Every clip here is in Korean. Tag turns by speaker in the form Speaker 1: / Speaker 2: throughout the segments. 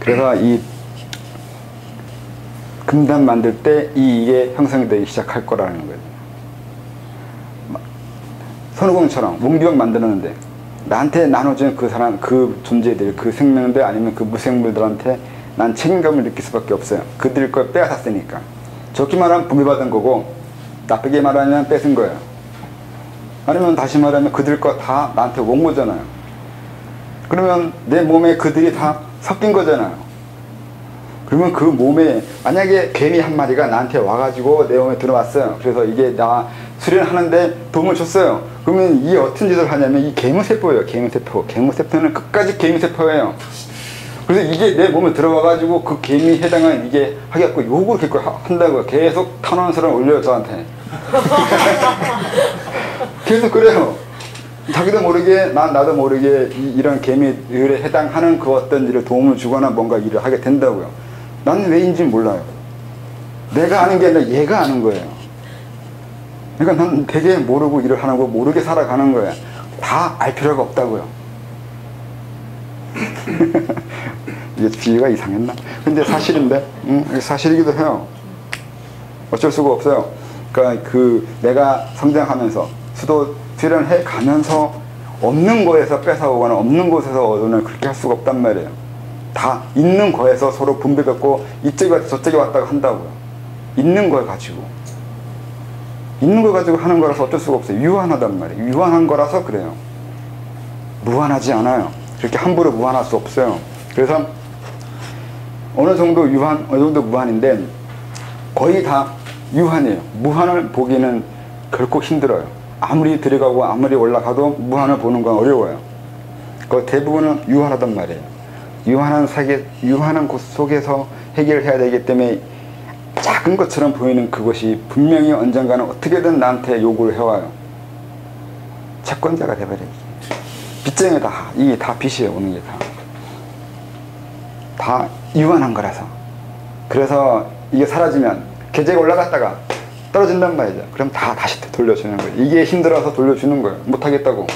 Speaker 1: 그래서 이 금단 만들 때 이게 형성되기 시작할 거라는 거예요. 손오공처럼 몽비병 만드는데 나한테 나눠준 그 사람, 그 존재들, 그 생명들 아니면 그 무생물들한테 난 책임감을 느낄 수밖에 없어요. 그들 걸 빼앗았으니까. 좋게 말하면 분배받은 거고 나쁘게 말하면 뺏은 거예요. 아니면 다시 말하면 그들 거 다 나한테 온 거잖아요. 그러면 내 몸에 그들이 다 섞인 거잖아요. 그러면 그 몸에 만약에 개미 한 마리가 나한테 와가지고 내 몸에 들어왔어요. 그래서 이게 나 수련하는데 도움을 줬어요. 그러면 이 어떤 짓을 하냐면 이 개무세포예요. 개무세포. 개무세포는 끝까지 개무세포예요. 그래서 이게 내 몸에 들어와가지고 그 개미에 해당한 이게 하겠고 욕을 계속 한다고요. 계속 탄원서를 올려요 저한테. 계속 그래요. 자기도 모르게 나도 모르게 이런 개미들에 해당하는 그 어떤 일을 도움을 주거나 뭔가 일을 하게 된다고요. 나는 왜인지 몰라요. 내가 아는 게 아니라 얘가 아는 거예요. 그러니까 난 되게 모르고 일을 하는 거 모르게 살아가는 거예요. 다 알 필요가 없다고요. 이게 비유가 이상했나? 근데 사실인데, 사실이기도 해요. 어쩔 수가 없어요. 그러니까 내가 성장하면서 수도 수련해 가면서 없는 거에서 뺏어오거나 없는 곳에서 얻으면 그렇게 할 수가 없단 말이에요. 다 있는 거에서 서로 분배받고 이쪽에 왔다 저쪽에 왔다가 한다고요. 있는 걸 가지고. 있는 걸 가지고 하는 거라서 어쩔 수가 없어요. 유한하단 말이에요. 유한한 거라서 그래요. 무한하지 않아요. 그렇게 함부로 무한할 수 없어요. 그래서 어느 정도 무한인데 거의 다 유한이에요. 무한을 보기는 결코 힘들어요. 아무리 들어가고 아무리 올라가도 무한을 보는 건 어려워요. 그 대부분은 유한하단 말이에요. 유한한 곳 속에서 해결해야 되기 때문에 작은 것처럼 보이는 그것이 분명히 언젠가는 어떻게든 나한테 요구를 해와요. 채권자가 돼버려요. 빚쟁이 이게 다 빚이에요. 오는 게 다 유한한 거라서. 그래서 이게 사라지면 계좌가 올라갔다가 떨어진단 말이죠. 그럼 다시 돌려주는 거예요. 이게 힘들어서 돌려주는 거예요. 못하겠다고.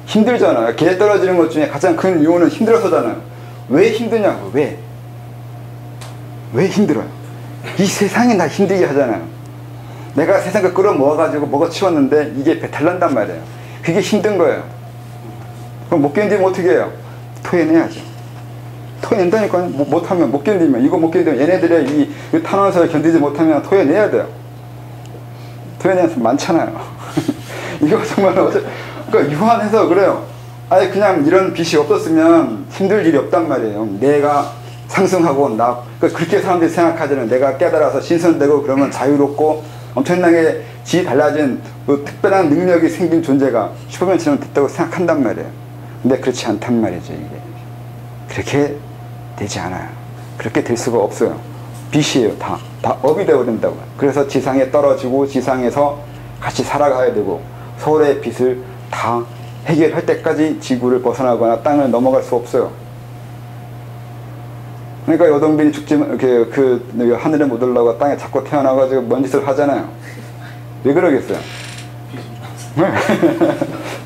Speaker 1: 힘들잖아요. 계좌 떨어지는 것 중에 가장 큰 이유는 힘들어서잖아요. 왜 힘드냐고. 왜 힘들어요? 이 세상이 나 힘들게 하잖아요. 내가 세상을 끌어모아가지고 먹어치웠는데 이게 배탈 난단 말이에요. 그게 힘든 거예요. 그럼 못 견디면 어떻게 해요? 토해내야죠. 토해낸다니까요. 못하면, 못 견디면, 이거 못 견디면 얘네들의 이 탄원서를 견디지 못하면 토해내야 돼요. 토해내는 사람 많잖아요. 이거 정말 그러니까 유한해서 그래요. 아니 그냥 이런 빚이 없었으면 힘들 일이 없단 말이에요. 내가 상승하고 그렇게 사람들이 생각하잖아요. 내가 깨달아서 신선되고 그러면 자유롭고 엄청나게 달라진 그 특별한 능력이 생긴 존재가 슈퍼맨처럼 됐다고 생각한단 말이에요. 근데 그렇지 않단 말이죠. 이게 그렇게 되지 않아요. 그렇게 될 수가 없어요. 빚이에요. 다 업이 되어버린다고요. 그래서 지상에 떨어지고 지상에서 같이 살아가야 되고 서로의 빚을 다 해결할 때까지 지구를 벗어나거나 땅을 넘어갈 수 없어요. 그러니까 여동빈이 죽지만 하늘에 못 올라가 땅에 자꾸 태어나가지고 뭔 짓을 하잖아요. 왜 그러겠어요?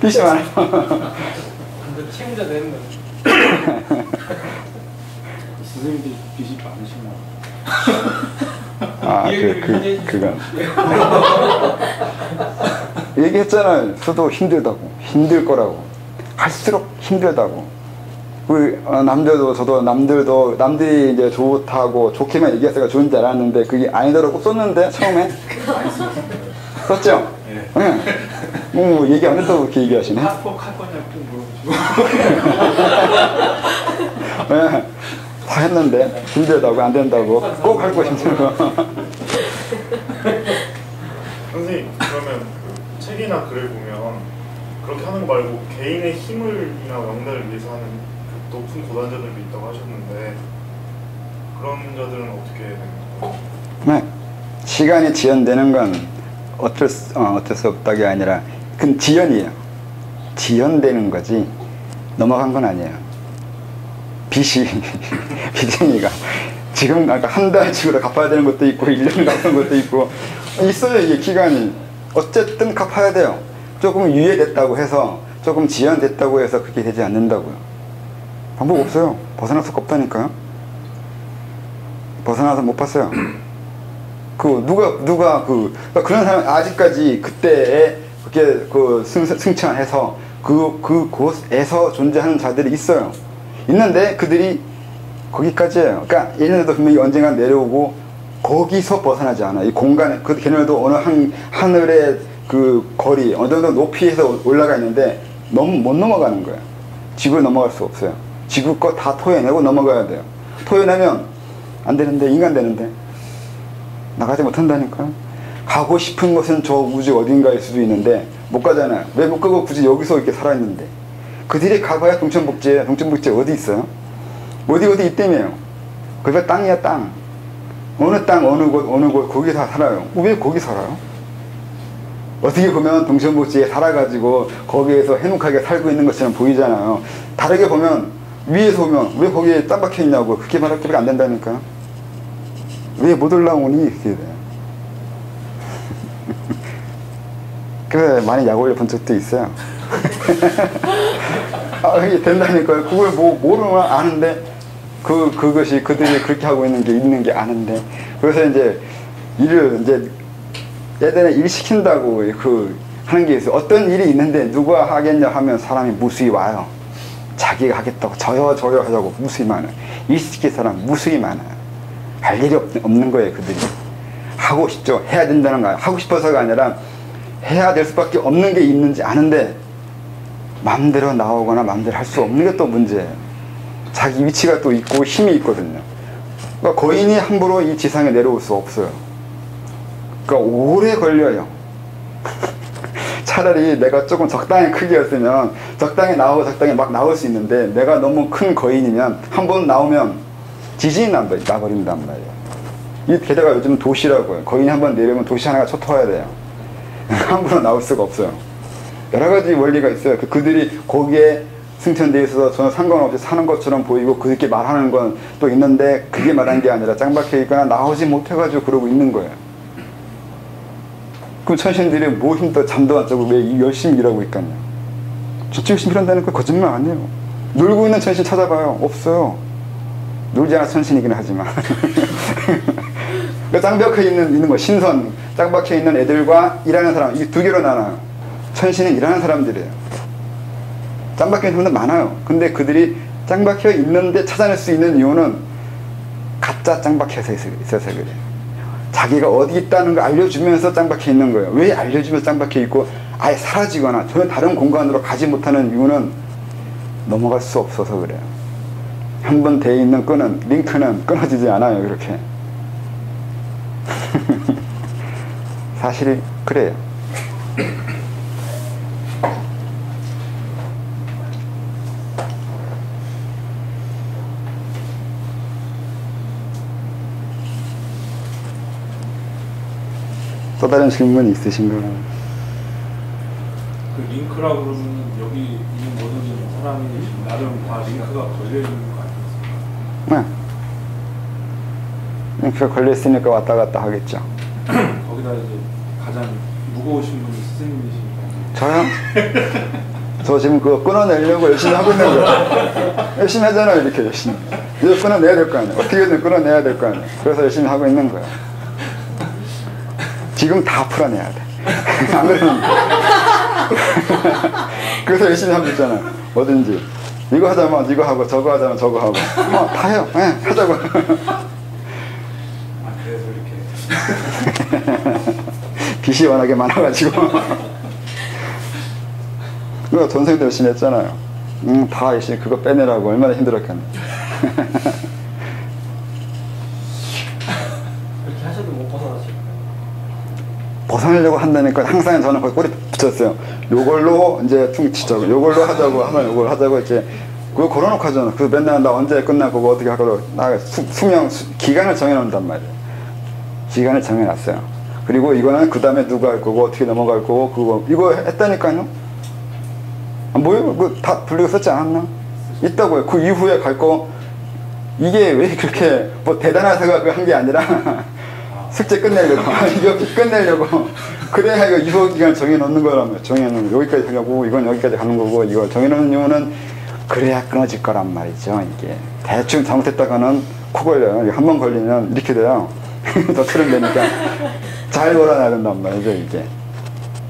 Speaker 1: 빚이 많아요.
Speaker 2: 근데 채무자 되는 거죠. 선생님들이 빚이 많으시나?
Speaker 1: 그건. 얘기했잖아요. 수도 힘들다고. 힘들 거라고. 할수록 힘들다고. 남들이 이제 좋다고, 좋게만 얘기했으니까 좋은 줄 알았는데, 그게 아니더라고 썼는데, 처음에. 썼죠? 네. 뭐, 얘기 안 했다고 그렇게 얘기하시네.
Speaker 2: 꼭 할 거냐고 물어보시고.
Speaker 1: 네. 다 했는데, 힘들다고, 안 된다고, 꼭 할 것인데요.
Speaker 3: 선생님, 그러면 그 책이나 글을 보면, 그렇게 하는 거 말고 개인의 힘을이나 영달을 위해서 하는 그 높은 고단자들도 있다고 하셨는데, 그런 자들은 어떻게 되는 거죠?
Speaker 1: 네. 시간이 지연되는 건 어쩔 수 없다가 아니라, 그건 지연이에요. 지연되는 거지, 넘어간 건 아니에요. 빚쟁이가 지금 한 달치로 갚아야 되는 것도 있고 1년을 갚는 것도 있고 있어요. 이게 기간이 어쨌든 갚아야 돼요. 조금 유예됐다고 해서 조금 지연됐다고 해서 그렇게 되지 않는다고요. 방법 없어요. 벗어날 수가 없다니까요. 벗어나서 못 봤어요. 누가 그런 사람 아직까지 그때에 그렇게 승천해서 그곳에서 존재하는 자들이 있어요. 있는데 그들이 거기까지예요. 그러니까 얘네들도 분명히 언젠가 내려오고 거기서 벗어나지 않아. 이 공간에 걔네들도 어느 하늘의 그 거리 어느 정도 높이에서 올라가 있는데 너무 못 넘어가는 거예요. 지구를 넘어갈 수 없어요. 지구 거 다 토해내고 넘어가야 돼요. 토해내면 안 되는데 인간 되는데 나가지 못한다니까요. 가고 싶은 곳은 저 우주 어딘가일 수도 있는데 못 가잖아요. 왜 못 가고 굳이 여기서 이렇게 살아있는데 그들이 가봐야 동천복지에 어디 있어요? 어디 있다며요. 그게 땅이야 땅. 어느 땅 어느 곳 거기 다 살아요. 왜 거기 살아요? 어떻게 보면 동천복지에 살아가지고 거기에서 해묵하게 살고 있는 것처럼 보이잖아요. 다르게 보면 위에서 보면 왜 거기에 딱 박혀 있냐고 그렇게 말할 거리가 안 된다니까. 왜 못 올라오니 이렇게 돼요. 그래 많이 약 올려 본 적도 있어요. 이게 된다니까요. 그걸 모르면 아는데 그것이 그들이 그렇게 하고 있는 게 아는데 그래서 이제 일을 이제 예전에 일 시킨다고 하는 게 있어요. 어떤 일이 있는데 누가 하겠냐 하면 사람이 무수히 와요. 자기가 하겠다고 저요 하자고 무수히 많아요. 일 시킬 사람 무수히 많아요. 할 일이 없는 거예요. 그들이 하고 싶죠. 해야 된다는 거예요. 하고 싶어서가 아니라 해야 될 수밖에 없는 게 있는지 아는데 마음대로 나오거나 마음대로 할 수 없는 게 또 문제예요. 자기 위치가 또 있고 힘이 있거든요. 그러니까 거인이 함부로 이 지상에 내려올 수 없어요. 그러니까 오래 걸려요. 차라리 내가 조금 적당히 크기였으면 적당히 나오고 적당히 막 나올 수 있는데 내가 너무 큰 거인이면 한번 나오면 지진이 나버린단 말이에요. 이 게다가 요즘 도시라고요. 거인이 한번 내려오면 도시 하나가 초토화해야 돼요. 함부로 나올 수가 없어요. 여러 가지 원리가 있어요. 그들이 거기에 승천되어 있어서 전혀 상관없이 사는 것처럼 보이고 그렇게 말하는 건 또 있는데 그게 말한 게 아니라 짱박혀 있거나 나오지 못해가지고 그러고 있는 거예요. 그럼 천신들이 뭐 힘도 잠도 안 자고 왜 열심히 일하고 있겠냐. 진짜 열심히 일한다는 건 거짓말 아니에요. 놀고 있는 천신 찾아봐요. 없어요. 놀지 않아 천신이긴 하지만. 그러니까 짱박혀 있는 거 신선 짱 박혀 있는 애들과 일하는 사람 이게 두 개로 나눠요. 천신은 일하는 사람들이에요. 짱 박혀 있는 사람들 많아요. 근데 그들이 짱 박혀 있는데 찾아낼 수 있는 이유는 가짜 짱 박혀서 있어서 그래요. 자기가 어디 있다는 걸 알려주면서 짱 박혀 있는 거예요. 왜 알려주면서 짱 박혀 있고 아예 사라지거나 전혀 다른 공간으로 가지 못하는 이유는 넘어갈 수 없어서 그래요. 한 번 돼 있는 링크는 끊어지지 않아요. 그렇게. 사실이 그래요. 또 다른 질문이 있으신가요?
Speaker 2: 그 링크라고 그러면 여기 있는 모든 사람이 나름 다 링크가 걸려 있는 거 아니겠습니까?
Speaker 1: 네. 링크가 걸려 있으니까 왔다 갔다 하겠죠.
Speaker 2: 거기다 이제 가장 무거우신 분이 스승님이시니까.
Speaker 1: 저요? 저 지금 그거 끊어내려고 열심히 하고 있는 거예요. 열심히 하잖아요, 이렇게 열심히. 이거 끊어내야 될 거 아니에요. 어떻게든 끊어내야 될 거 아니에요. 그래서 열심히 하고 있는 거예요. 지금 다 풀어내야 돼. 안 그러면. 그래서 열심히 하고 있잖아요. 뭐든지. 이거 하자면 이거 하고, 저거 하자면 저거 하고. 다 해요. 네, 하자고.
Speaker 2: 아, 그래서 이렇게.
Speaker 1: 빚이 워낙에 많아가지고. 그거 전생도 열심히 했잖아요. 다 열심히 그거 빼내라고 얼마나 힘들었겠네.
Speaker 2: 그렇게 하셔도 못 벗어나실 거예요.
Speaker 1: 벗어나려고 한다니까 항상 저는 거기 꼬리 붙였어요. 요걸로 이제 퉁치자고, 요걸로 하자고 하면 요걸 하자고 이렇게 그거 걸어놓고 하잖아. 그래서 맨날 나 언제 끝나 그거 어떻게 하고 나 기간을 정해놓는단 말이에요. 기간을 정해놨어요. 그리고 이거는 그 다음에 누가 할 거고 어떻게 넘어갈 거고 그거 이거 했다니까요. 뭐요? 그 다 분리가 썼지 않았나? 있다고요. 그 이후에 갈 거 이게 왜 그렇게 뭐 대단하다가 한 게 아니라 숙제 끝내려고 이거 끝내려고 그래야 이거 유효 기간 정해놓는 거라며. 정해놓는 여기까지 하려고 이건 여기까지 가는 거고 이걸 정해놓는 이유는 그래야 끊어질 거란 말이죠. 이게 대충 잘못했다가는 코 걸려요. 한 번 걸리면 이렇게 돼요. 너처럼 되니까 잘 걸어놔야 된단 말이죠, 이게.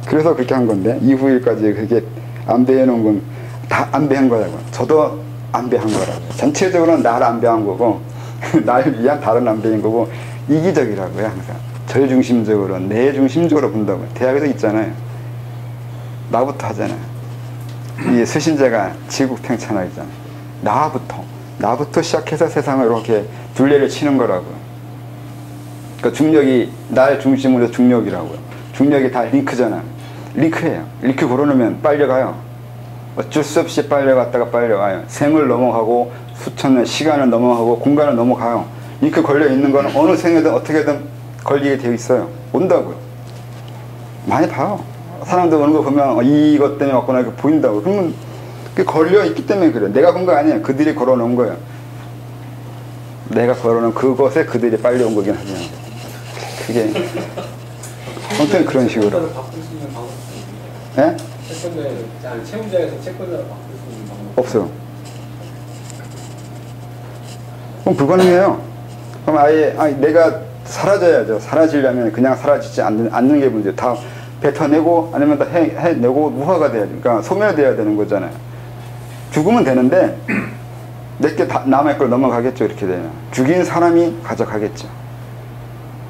Speaker 1: 그래서 그렇게 한 건데, 이후일까지 그렇게 안배해 놓은 건 다 안배한 거라고. 저도 안배한 거라고. 전체적으로는 나를 안배한 거고, 나를 위한 다른 안배인 거고, 이기적이라고요, 항상. 저 중심적으로, 내 중심적으로 본다고. 대학에서 있잖아요. 나부터 하잖아요. 이 수신제가 지국팽창하잖아요. 나부터 시작해서 세상을 이렇게 둘레를 치는 거라고요. 그러니까 중력이 날 중심으로 중력이라고요. 중력이 다 링크잖아요. 링크예요. 링크 걸어놓으면 빨려가요. 어쩔 수 없이 빨려갔다가 빨려가요. 생을 넘어가고 수천 년 시간을 넘어가고 공간을 넘어가요. 링크 걸려 있는 건 어느 생에든 어떻게든 걸리게 되어 있어요. 온다고요. 많이 봐요. 사람들 오는 거 보면 이것 때문에 왔구나 이렇게 보인다고. 그러면 그게 걸려 있기 때문에 그래요. 내가 본 거 아니에요. 그들이 걸어 놓은 거예요. 내가 걸어 놓은 그것에 그들이 빨려온 거긴 하죠. 그게 아무튼 그런 식으로.
Speaker 4: 바꿀 수 있는 방법.
Speaker 1: 예?
Speaker 4: 채용자에서 채권자로 바꿀 수 있는 방법.
Speaker 1: 없어요. 그럼 불가능해요. 그럼 아예 내가 사라져야죠. 사라지려면 그냥 사라지지 않는 게 문제예요. 다 뱉어내고 아니면 다 해내고 무화가 돼야죠. 그러니까 소멸돼야 되는 거잖아요. 죽으면 되는데 내게 남의 걸 넘어가겠죠. 이렇게 되면 죽인 사람이 가져가겠죠.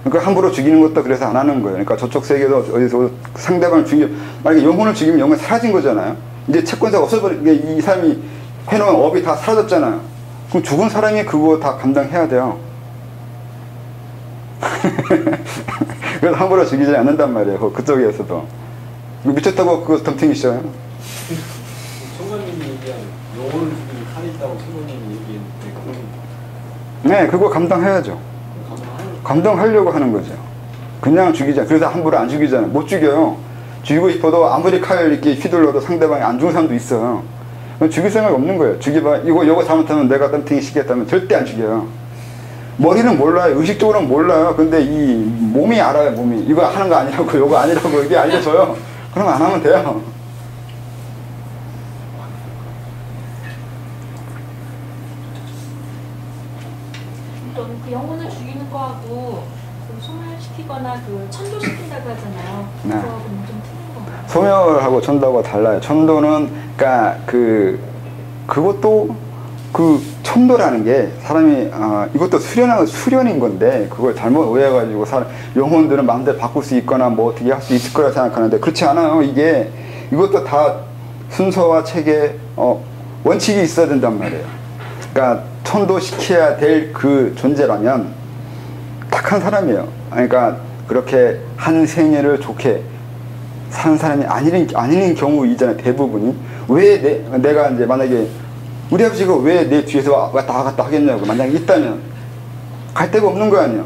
Speaker 1: 그러니까 함부로 죽이는 것도 그래서 안 하는 거예요. 그러니까 저쪽 세계도 어디서 상대방을 만약에 영혼을 죽이면 영혼이 사라진 거잖아요. 이제 채권자가 없어버리게 이 사람이 해놓은 업이 다 사라졌잖아요. 그럼 죽은 사람이 그거 다 감당해야 돼요. 그래서 함부로 죽이지 않는단 말이에요. 그쪽에서도. 미쳤다고 그거 덤탱이시죠?
Speaker 4: 총장님이 얘기한 영혼을 죽이는 칼이 있다고 총장님이 얘기했는데
Speaker 1: 네, 그거 감당해야죠. 감당하려고 하는 거죠. 그냥 죽이지 않아요. 그래서 함부로 안 죽이잖아요. 못 죽여요. 죽이고 싶어도 아무리 칼 이렇게 휘둘러도 상대방이 안 죽은 사람도 있어요. 죽일 생각이 없는 거예요. 죽여봐. 이거 잘못하면 내가 덤탱이 시겠다면 절대 안 죽여요. 머리는 몰라요. 의식적으로는 몰라요. 근데 이 몸이 알아요. 몸이. 이거 하는 거 아니라고, 이거 아니라고 이게 알려줘요. 그럼 안 하면 돼요.
Speaker 5: 그 영혼을 죽이는 거하고 그 소멸시키거나 그 천도시킨다고 하잖아요.
Speaker 1: 네.
Speaker 5: 그거하고는 좀 틀린 건가요?
Speaker 1: 소멸하고 천도하고 달라요. 천도는 그러니까 그것도 그 천도라는 게 사람이 이것도 수련인 건데 그걸 잘못 오해해가지고 영혼들은 마음대로 바꿀 수 있거나 뭐 어떻게 할 수 있을 거라 생각하는데 그렇지 않아요. 이것도 다 순서와 체계 원칙이 있어야 된단 말이에요. 그러니까 천도시켜야 될 그 존재라면 착한 사람이에요. 그러니까 그렇게 한 생애를 좋게 사는 사람이 아닌 경우이잖아요. 대부분이. 왜 내가 이제 만약에 우리 아버지가 왜 내 뒤에서 왔다 갔다 하겠냐고 만약에 있다면 갈 데가 없는 거 아니에요.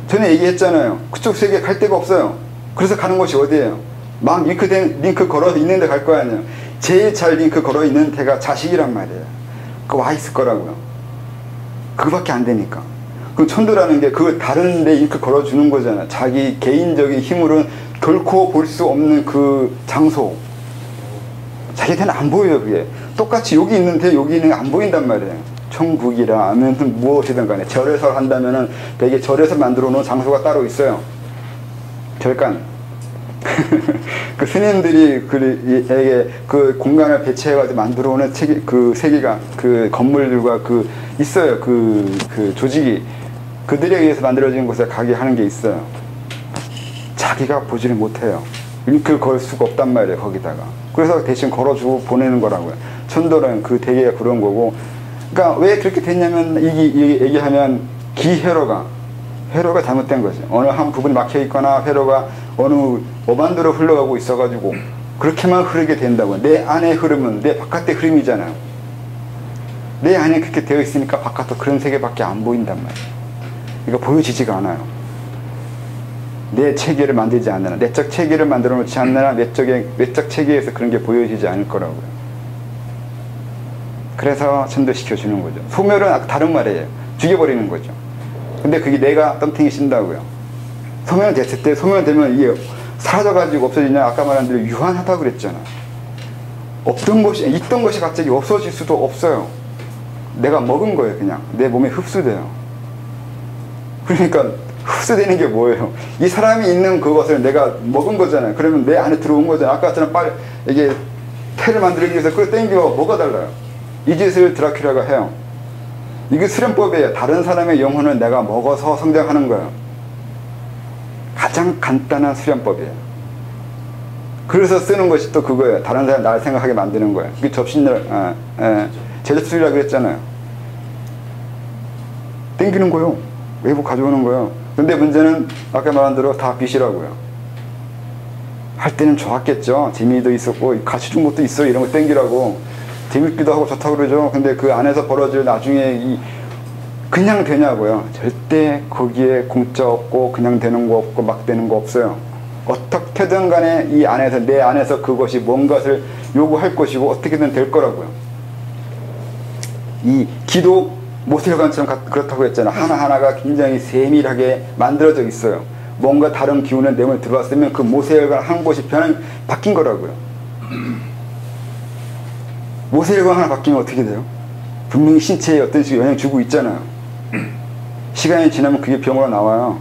Speaker 1: 전에 얘기했잖아요. 그쪽 세계에 갈 데가 없어요. 그래서 가는 곳이 어디예요? 막 링크 걸어 있는 데 갈 거 아니에요. 제일 잘 링크 걸어 있는 데가 자식이란 말이에요. 그거 와 있을 거라고요. 그거밖에 안 되니까. 그럼 천도라는 게 그걸 다른 데 링크 걸어주는 거잖아요. 자기 개인적인 힘으로는 결코 볼 수 없는 그 장소. 자기한테는 안 보여요. 그게 똑같이 여기 있는데 여기 있는 게 안 보인단 말이에요. 천국이라 하면 무엇이든 간에 절에서 한다면은 되게 절에서 만들어 놓은 장소가 따로 있어요. 절간. 그 스님들이 그에게 그 공간을 배치해가지고 만들어 오는 그 세계가 그 건물들과 그 있어요. 그 조직이 그들에 의해서 만들어진 곳에 가게 하는 게 있어요. 자기가 보지를 못해요. 링크 걸 수가 없단 말이에요. 거기다가. 그래서 대신 걸어주고 보내는 거라고요. 천도는 그 대개가 그런 거고. 그러니까 왜 그렇게 됐냐면 얘기하면 회로가 잘못된 거죠. 어느 한 부분이 막혀 있거나 회로가 어느 오반도로 흘러가고 있어가지고 그렇게만 흐르게 된다고. 내 안의 흐름은 내 바깥의 흐름이잖아요. 내 안에 그렇게 되어 있으니까 바깥도 그런 세계밖에 안 보인단 말이에요. 그러니까 보여지지가 않아요. 내 체계를 만들지 않느냐, 내적 체계를 만들어 놓지 않느냐, 외적 체계에서 그런 게 보여지지 않을 거라고요. 그래서 천도시켜 주는 거죠. 소멸은 다른 말이에요. 죽여버리는 거죠. 근데 그게 내가 덤탱이 쉰다고요. 소멸됐을 때, 소멸되면 이게 사라져가지고 없어지냐, 아까 말한 대로 유한하다고 그랬잖아. 있던 것이 갑자기 없어질 수도 없어요. 내가 먹은 거예요. 그냥 내 몸에 흡수돼요. 그러니까 흡수되는 게 뭐예요? 이 사람이 있는 그것을 내가 먹은 거잖아요. 그러면 내 안에 들어온 거잖아요. 아까처럼 빨리 이게 태를 만들기 위해서 그걸 땡겨. 뭐가 달라요? 이 짓을 드라큘라가 해요. 이게 수련법이에요. 다른 사람의 영혼을 내가 먹어서 성장하는 거예요. 가장 간단한 수련법이에요. 그래서 쓰는 것이 또 그거예요. 다른 사람 나를 생각하게 만드는 거예요. 그게 접신을 제접술이라고 그랬잖아요. 땡기는 거요. 외부 가져오는 거예요. 근데 문제는 아까 말한 대로 다 빚이라고요. 할 때는 좋았겠죠. 재미도 있었고 같이 준 것도 있어. 이런 거 땡기라고. 재밌기도 하고 좋다고 그러죠. 근데 그 안에서 벌어질 나중에 그냥 되냐고요. 절대 거기에 공짜 없고 그냥 되는 거 없고 막 되는 거 없어요. 어떻게든 간에 이 안에서 내 안에서 그것이 뭔가를 요구할 것이고 어떻게든 될 거라고요. 이 기도 모세혈관처럼 그렇다고 했잖아요. 하나하나가 굉장히 세밀하게 만들어져 있어요. 뭔가 다른 기운의 내용을 들어왔으면 그 모세혈관 한 곳이 바뀐 거라고요. 모세혈관 하나 바뀌면 어떻게 돼요? 분명히 신체에 어떤 식으로 영향을 주고 있잖아요. 시간이 지나면 그게 병으로 나와요.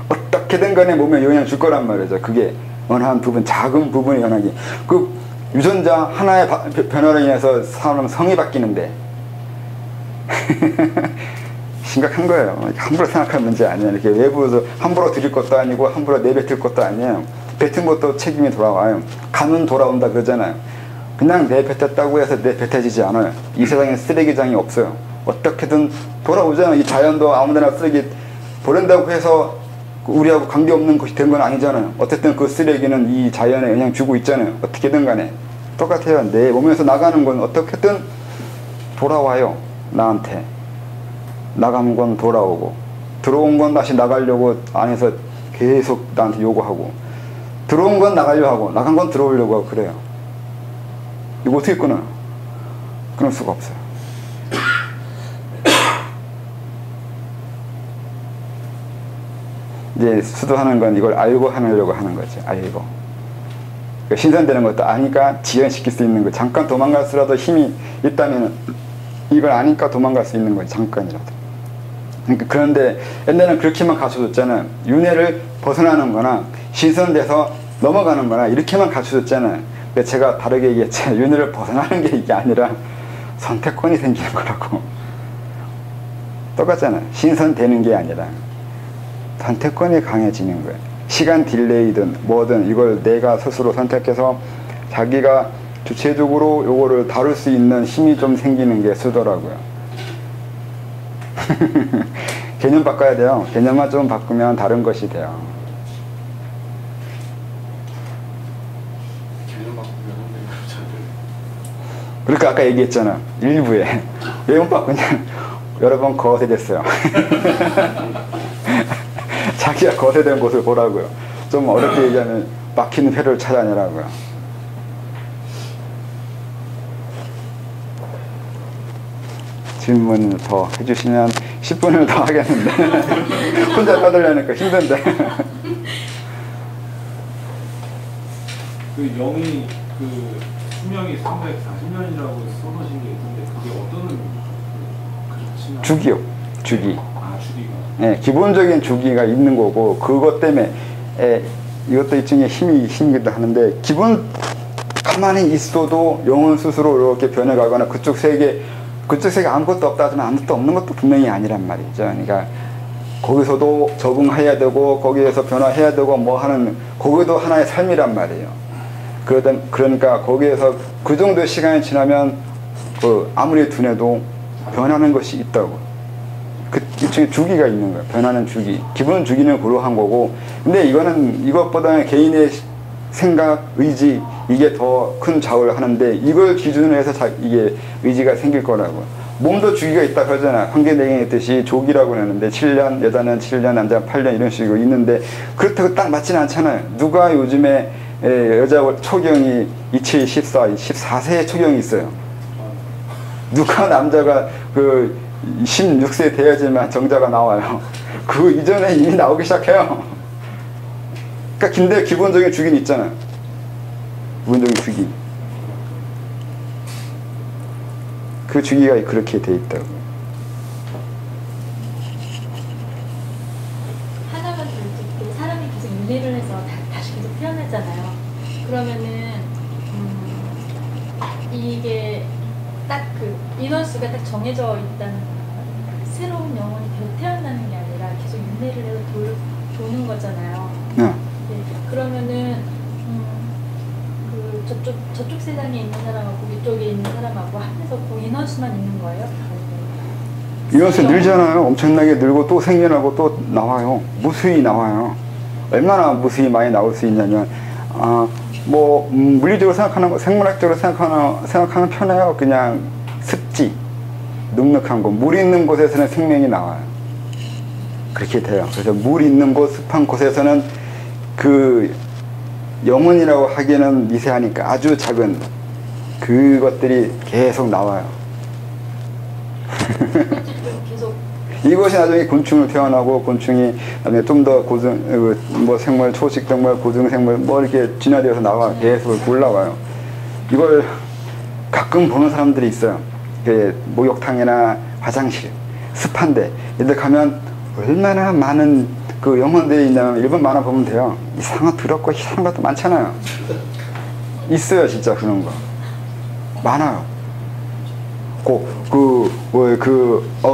Speaker 1: 어떻게든 간에 몸에 영향을 줄 거란 말이죠. 그게 어느 한 부분, 작은 부분의 영향이. 그 유전자 하나의 변화로 인해서 사람 성이 바뀌는데 심각한 거예요. 함부로 생각할 문제 아니에요. 이렇게 외부에서 함부로 드릴 것도 아니고 함부로 내뱉을 것도 아니에요. 뱉은 것도 책임이 돌아와요. 간은 돌아온다 그러잖아요. 그냥 내뱉었다고 해서 내뱉어지지 않아요. 이 세상에 쓰레기장이 없어요. 어떻게든 돌아오잖아요. 이 자연도 아무데나 쓰레기 버린다고 해서 우리하고 관계없는 것이 된 건 아니잖아요. 어쨌든 그 쓰레기는 이 자연에 영향 주고 있잖아요. 어떻게든 간에 똑같아요. 내 몸에서 나가는 건 어떻게든 돌아와요. 나한테 나간 건 돌아오고 들어온 건 다시 나가려고 안에서 계속 나한테 요구하고 들어온 건 나가려고 하고 나간 건 들어오려고 하고 그래요. 이거 어떻게 끊어요? 끊을 수가 없어요. 이제 수도하는 건 이걸 알고 하려고 하는 거죠. 알고. 신선되는 것도 아니까 지연시킬 수 있는 거. 잠깐 도망갈수라도 힘이 있다면 이걸 아니까 도망갈 수 있는 거예요. 잠깐이라도. 그러니까 그런데 옛날에는 그렇게만 가르쳐줬잖아요. 윤회를 벗어나는 거나 신선돼서 넘어가는 거나 이렇게만 가르쳐줬잖아요. 근데 제가 다르게 얘기했죠. 윤회를 벗어나는 게 이게 아니라 선택권이 생기는 거라고. 똑같잖아요. 신선되는 게 아니라 선택권이 강해지는 거예요. 시간 딜레이든 뭐든 이걸 내가 스스로 선택해서 자기가 주체적으로 요거를 다룰 수 있는 힘이 좀 생기는 게 수도라고요. 개념 바꿔야 돼요. 개념만 좀 바꾸면 다른 것이 돼요.
Speaker 2: 개념 바꾸면
Speaker 1: 그러니까 아까 얘기했잖아. 일부에 왜 못 바꾸냐. 여러 번 거세됐어요. 자기가 거세된 곳을 보라고요. 좀 어렵게 얘기하면 막히는 회로를 찾아내라고요. 질문 더 해주시면 10분을 더 하겠는데 혼자 떠들려니까 힘든데.
Speaker 2: 그 영이 그 수명이 340년이라고 써놓으신 게 있는데 그게 어떤 그렇지는
Speaker 1: 주기요. 주기.
Speaker 2: 아 주기가.
Speaker 1: 예, 기본적인 주기가 있는 거고 그것 때문에 이것도 일종의 힘이기도 하는데 기본 가만히 있어도 영혼 스스로 이렇게 변해가거나 그쪽 세계 아무것도 없다 하지만 아무것도 없는 것도 분명히 아니란 말이죠. 그러니까 거기서도 적응해야 되고 거기에서 변화해야 되고 뭐 하는 거기도 하나의 삶이란 말이에요. 그러니까 거기에서 그 정도의 시간이 지나면 아무리 둔해도 변하는 것이 있다고. 그 일종의 주기가 있는 거예요. 변하는 주기. 기본 주기는 그러한 거고. 근데 이것보다는 개인의 생각, 의지 이게 더 큰 좌우를 하는데 이걸 기준으로 해서 이게 의지가 생길 거라고. 몸도 주기가 있다 그러잖아. 황계내경에 있듯이 조기라고 하는데 7년, 여자는 7년, 남자는 8년 이런 식으로 있는데 그렇다고 딱 맞지는 않잖아요. 누가 요즘에 여자 초경이 27, 14, 14세의 초경이 있어요. 누가 남자가 16세 돼야지만 정자가 나와요. 그 이전에 이미 나오기 시작해요. 그러니까 근데 기본적인 주기는 있잖아요. 기본적인 주기. 그 주기가 그렇게 돼 있다고.
Speaker 5: 하나만 더 여쭙고 사람이 계속 윤회를 해서 다시 계속 태어나잖아요. 그러면은 이게 딱 그 인원수가 딱 정해져 있다는 건가요? 새로운 영혼이 계속 태어나는 게 아니라 계속 윤회를 해서 도는 거잖아요.
Speaker 1: 네.
Speaker 5: 네. 그러면은 그 저쪽 세상에 있는 사람하고 이쪽에 있는 사람하고 합해서 그 인원수만 있는 거예요?
Speaker 1: 인원수 늘잖아요. 엄청나게 늘고 또 생겨나고 또 나와요. 무수히 나와요. 얼마나 무수히 많이 나올 수 있냐면 물리적으로 생각하는 거, 생물학적으로 생각하면 편해요. 그냥 습지, 눅눅한 곳, 물 있는 곳에서는 생명이 나와요. 그렇게 돼요. 그래서 물 있는 곳, 습한 곳에서는 그 영혼이라고 하기에는 미세하니까 아주 작은 그것들이 계속 나와요.
Speaker 5: 계속
Speaker 1: 이것이 나중에 곤충으로 태어나고, 곤충이 나중에 좀 더 생물, 초식 생물, 고등 생물 이렇게 진화되어서 나와 계속 올라와요. 이걸 가끔 보는 사람들이 있어요. 목욕탕이나 화장실, 습한데 이들 가면 얼마나 많은 그 영혼들이 있냐면 일본 만화 보면 돼요. 이상한 더럽고 희한한 것도 많잖아요. 있어요, 진짜 그런 거 많아요.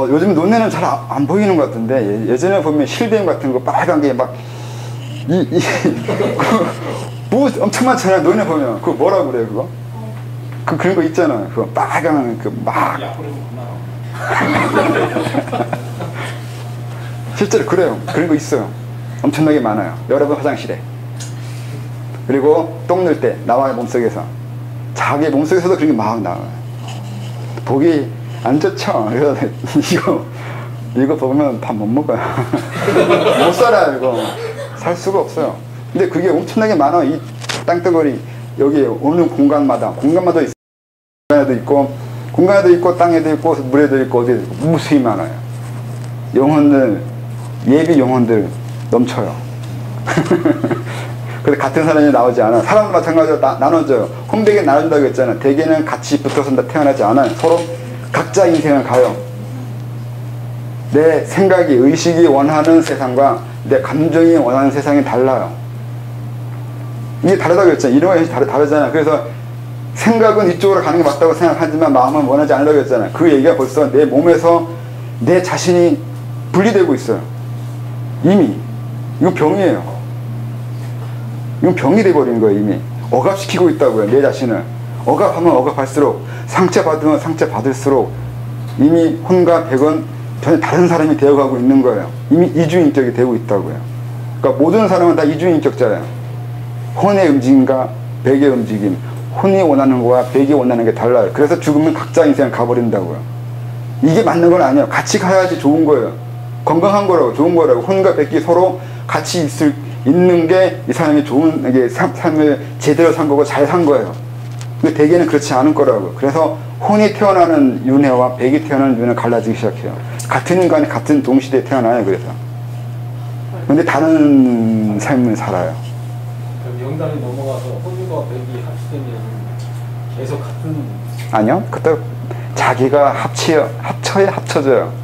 Speaker 1: 요즘 논에는 잘 안 보이는 것 같은데 예전에 보면 실뱀 같은 거 빨간 게 막 뭐 엄청 많잖아요. 논에 보면 그거 뭐라고 그래요, 그거? 그런 거 있잖아요. 그거 빨간 막 실제로 그래요. 그런 거 있어요. 엄청나게 많아요. 여러분 화장실에. 그리고 똥 넣을 때 나와요. 몸속에서. 자기 몸속에서도 그런 게 막 나와요. 보기 안 좋죠. 그래서 이거 보면 밥 못 먹어요. 못 살아요. 이거 살 수가 없어요. 근데 그게 엄청나게 많아. 이 땅덩어리 여기 오는 공간마다 있어요. 공간에도 있고 땅에도 있고 물에도 있고 어디에도 있고 무수히 많아요. 영혼들, 예비 영혼들 넘쳐요. 근데 같은 사람이 나오지 않아. 사람도 마찬가지로 나눠져요. 혼백에 나눠준다고 했잖아요. 대개는 같이 붙어서 태어나지 않아요. 서로 각자 인생을 가요. 내 생각이, 의식이 원하는 세상과 내 감정이 원하는 세상이 달라요. 이게 다르다고 했잖아요. 이런 것이 다르잖아요. 그래서 생각은 이쪽으로 가는 게 맞다고 생각하지만 마음은 원하지 않으려고 했잖아요. 그 얘기가 벌써 내 몸에서 내 자신이 분리되고 있어요. 이미. 이건 병이에요. 이건 병이 돼버린 거예요. 이미 억압시키고 있다고요. 내 자신을 억압하면 억압할수록, 상처받으면 상처받을수록 이미 혼과 백은 전혀 다른 사람이 되어가고 있는 거예요. 이미 이주인격이 되고 있다고요. 그러니까 모든 사람은 다 이주인격자예요. 혼의 움직임과 백의 움직임, 혼이 원하는 거와 백이 원하는 게 달라요. 그래서 죽으면 각자 인생을 가버린다고요. 이게 맞는 건 아니에요. 같이 가야지 좋은 거예요. 건강한 거라고, 좋은 거라고. 혼과 백이 서로 같이 있는 게 이 사람이 좋은 삶을 제대로 산 거고 잘 산 거예요. 근데 대개는 그렇지 않을 거라고. 그래서 혼이 태어나는 윤회와 백이 태어나는 윤회는 갈라지기 시작해요. 같은 인간이 같은 동시대에 태어나요. 그래서 근데 다른 삶을 살아요.
Speaker 4: 그럼 영단이 넘어가서 혼과 백이 합치되면 계속 같은.
Speaker 1: 아니요. 그때 자기가 합쳐야 합쳐져요.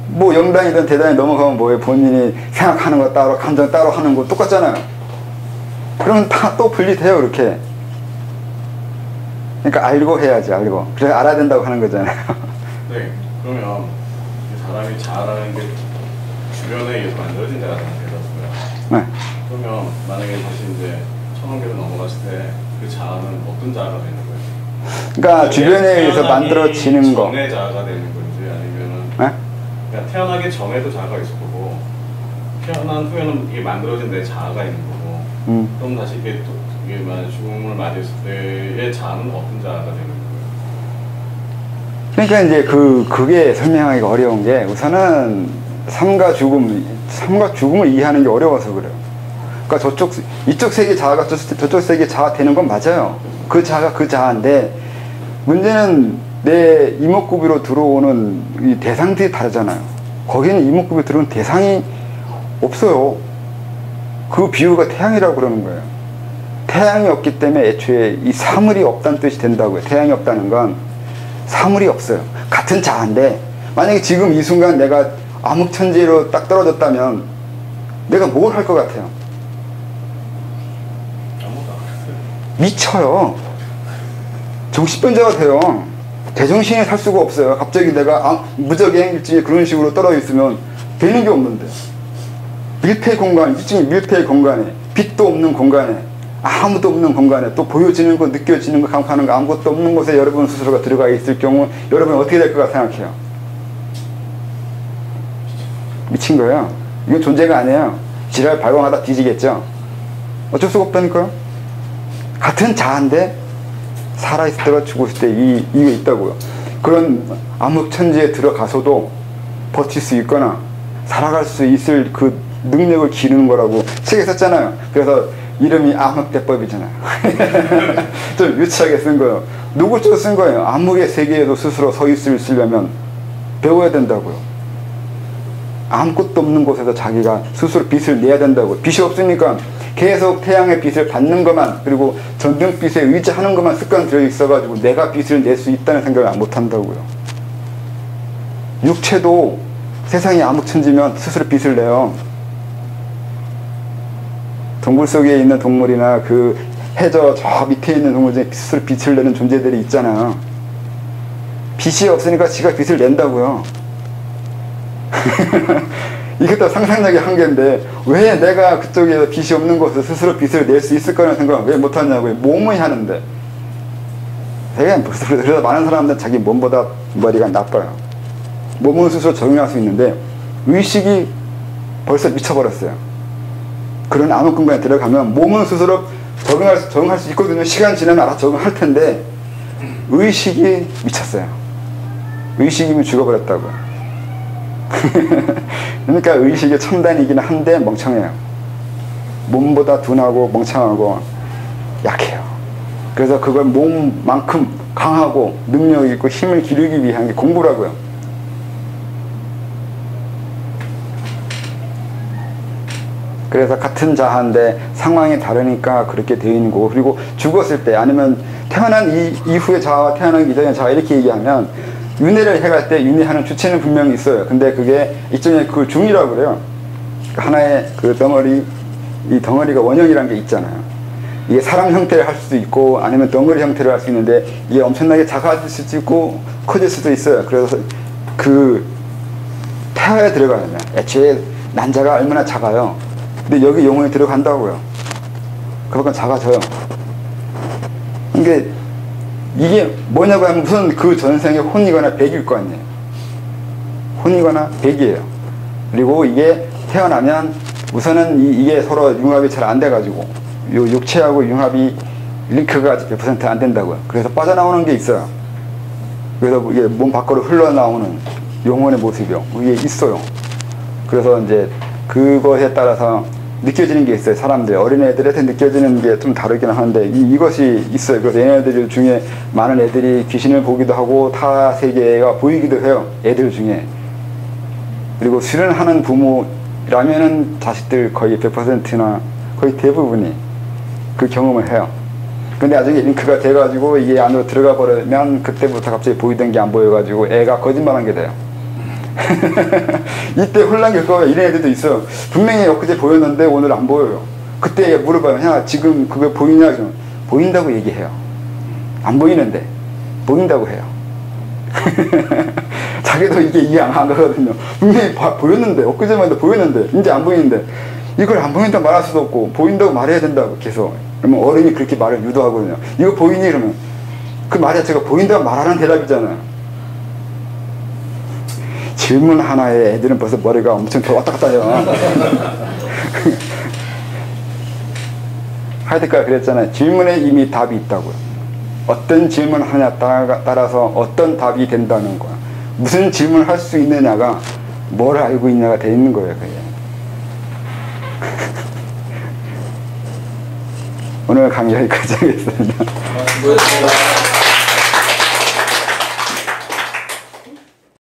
Speaker 1: 뭐 영단이든 대단히 넘어가면 뭐예요? 본인이 생각하는 거 따로, 감정 따로 하는 거 똑같잖아요. 그러면 다 또 분리돼요. 그렇게. 그러니까 알고 해야지. 알고. 그래서 알아야 된다고 하는 거잖아요.
Speaker 2: 네. 그러면 사람이 자아라는 게 주변에 의해서 만들어진 자아라는 게
Speaker 1: 네.
Speaker 2: 그러면 만약에 다시 이제 천원계로 넘어갔을 때 그 자아는 어떤 자아가 되는 거예요?
Speaker 1: 그러니까 주변에 의해서 만들어지는 거.
Speaker 2: 전의 자아가 되는 건지 아니면은
Speaker 1: 네?
Speaker 2: 그러니까 태어나기 전에도 자아가 있을 거고 태어난 후에는 이게 만들어진 내 자아가 있는 거고 그럼 다시 이게 만약 죽음을 맞이했을 때의 자아는 어떤 자아가 되는 거예요?
Speaker 1: 그러니까 이제 그게 설명하기가 어려운 게 우선은 삶과 죽음을 이해하는 게 어려워서 그래요. 그러니까 이쪽 세계 자아가 저쪽 세계 자아 되는 건 맞아요. 그 자아가 그 자아인데 문제는 내 이목구비로 들어오는 이 대상들이 다르잖아요. 거기는 이목구비로 들어오는 대상이 없어요. 그 비유가 태양이라고 그러는 거예요. 태양이 없기 때문에 애초에 이 사물이 없다는 뜻이 된다고요. 태양이 없다는 건 사물이 없어요. 같은 자아인데 만약에 지금 이 순간 내가 암흑천지로 딱 떨어졌다면 내가 뭘 할 것 같아요? 미쳐요. 정신병자가 돼요. 제정신에 살 수가 없어요. 갑자기 내가 무적행 일찍이 그런 식으로 떨어져 있으면 되는 게 없는데, 밀폐 공간, 일종의 밀폐 공간에, 빛도 없는 공간에, 아무도 없는 공간에, 또 보여지는 거, 느껴지는 거, 감각하는 거 아무것도 없는 곳에 여러분 스스로가 들어가 있을 경우 여러분 어떻게 될 것 같아 생각해요? 미친 거예요. 이건 존재가 아니에요. 지랄 발광하다 뒤지겠죠. 어쩔 수가 없다니까요. 같은 자아인데 살아있을 때가 죽었을 때 이게 있다고요. 그런 암흑천지에 들어가서도 버틸 수 있거나 살아갈 수 있을 그 능력을 기르는 거라고 책에 썼잖아요. 그래서 이름이 암흑대법이잖아요. 좀 유치하게 쓴 거예요. 누구 쪽으로 쓴 거예요? 암흑의 세계에도 스스로 서 있으려면 배워야 된다고요. 아무것도 없는 곳에서 자기가 스스로 빛을 내야 된다고요. 빛이 없으니까 계속 태양의 빛을 받는 것만, 그리고 전등빛에 의지하는 것만 습관 들어있어가지고 내가 빛을 낼 수 있다는 생각을 못 한다고요. 육체도 세상이 암흑천지면 스스로 빛을 내요. 동굴 속에 있는 동물이나 그 해저 저 밑에 있는 동물 중에 스스로 빛을 내는 존재들이 있잖아요. 빛이 없으니까 지가 빛을 낸다고요. 이것도 상상력의 한계인데 왜 내가 그쪽에 빛이 없는 곳에서 스스로 빛을 낼 수 있을 거라는 생각을 왜 못하냐고요. 몸이 하는데. 그래서 많은 사람들은 자기 몸보다 머리가 나빠요. 몸은 스스로 적응할 수 있는데 의식이 벌써 미쳐버렸어요. 그런 암흑 공간에 들어가면 몸은 스스로 적응할 수 있거든요. 시간 지나면 알아서 적응할 텐데 의식이 미쳤어요. 의식이면 죽어버렸다고요. 그러니까 의식이 첨단이긴 한데 멍청해요. 몸보다 둔하고 멍청하고 약해요. 그래서 그걸 몸만큼 강하고 능력 있고 힘을 기르기 위한 게 공부라고요. 그래서 같은 자아인데 상황이 다르니까 그렇게 되어 있는 거고, 그리고 죽었을 때 아니면 태어난 이후의 자아와 태어나기 이전의 자아 이렇게 얘기하면 윤회를 해갈 때 윤회하는 주체는 분명히 있어요. 근데 그게 일종의 그 중이라고 그래요. 하나의 그 덩어리, 이 덩어리가 원형이라는 게 있잖아요. 이게 사람 형태를 할 수도 있고 아니면 덩어리 형태를 할 수 있는데 이게 엄청나게 작아질 수도 있고 커질 수도 있어요. 그래서 그 태아에 들어가려면 애초에 난자가 얼마나 작아요. 근데 여기 영혼이 들어간다고요. 그만큼 작아져요. 그러니까 이게 뭐냐고 하면 우선 그 전생에 혼이거나 백일 거 아니에요. 혼이거나 백이에요. 그리고 이게 태어나면 우선은 이게 서로 융합이 잘 안 돼가지고 요 육체하고 융합이 링크가 아직 100% 안 된다고요. 그래서 빠져나오는 게 있어요. 그래서 이게 몸 밖으로 흘러나오는 영혼의 모습이요. 이게 있어요. 그래서 이제 그것에 따라서 느껴지는 게 있어요. 사람들, 어린애들한테 느껴지는 게 좀 다르긴 하는데 이것이 있어요. 그래서 얘네들 중에 많은 애들이 귀신을 보기도 하고 타 세계가 보이기도 해요. 애들 중에. 그리고 수련하는 부모라면은 자식들 거의 100%나 거의 대부분이 그 경험을 해요. 근데 나중에 링크가 돼가지고 이게 안으로 들어가 버리면 그때부터 갑자기 보이던 게 안 보여가지고 애가 거짓말한 게 돼요. 이때 혼란 겪어요. 이런 애들도 있어요. 분명히 엊그제 보였는데 오늘 안 보여요. 그때 물어봐요. 야 지금 그거 보이냐? 그러면 보인다고 얘기해요. 안 보이는데 보인다고 해요. 자기도 이게 이해 안 가거든요. 분명히 보였는데 엊그제만 해도 보였는데 이제 안 보이는데 이걸 안 보인다고 말할 수도 없고 보인다고 말해야 된다고 계속. 그러면 어른이 그렇게 말을 유도하거든요. 이거 보이니? 그러면 그 말이 제가 보인다고 말하는 대답이잖아요. 질문 하나에 애들은 벌써 머리가 엄청 왔다 갔다 해요. 하이데크가 그랬잖아요. 질문에 이미 답이 있다고요. 어떤 질문 하냐에 따라서 어떤 답이 된다는 거야. 무슨 질문을 할 수 있느냐가 뭘 알고 있냐가 돼 있는 거예요. 그게. 오늘 강의 여기까지 하겠습니다.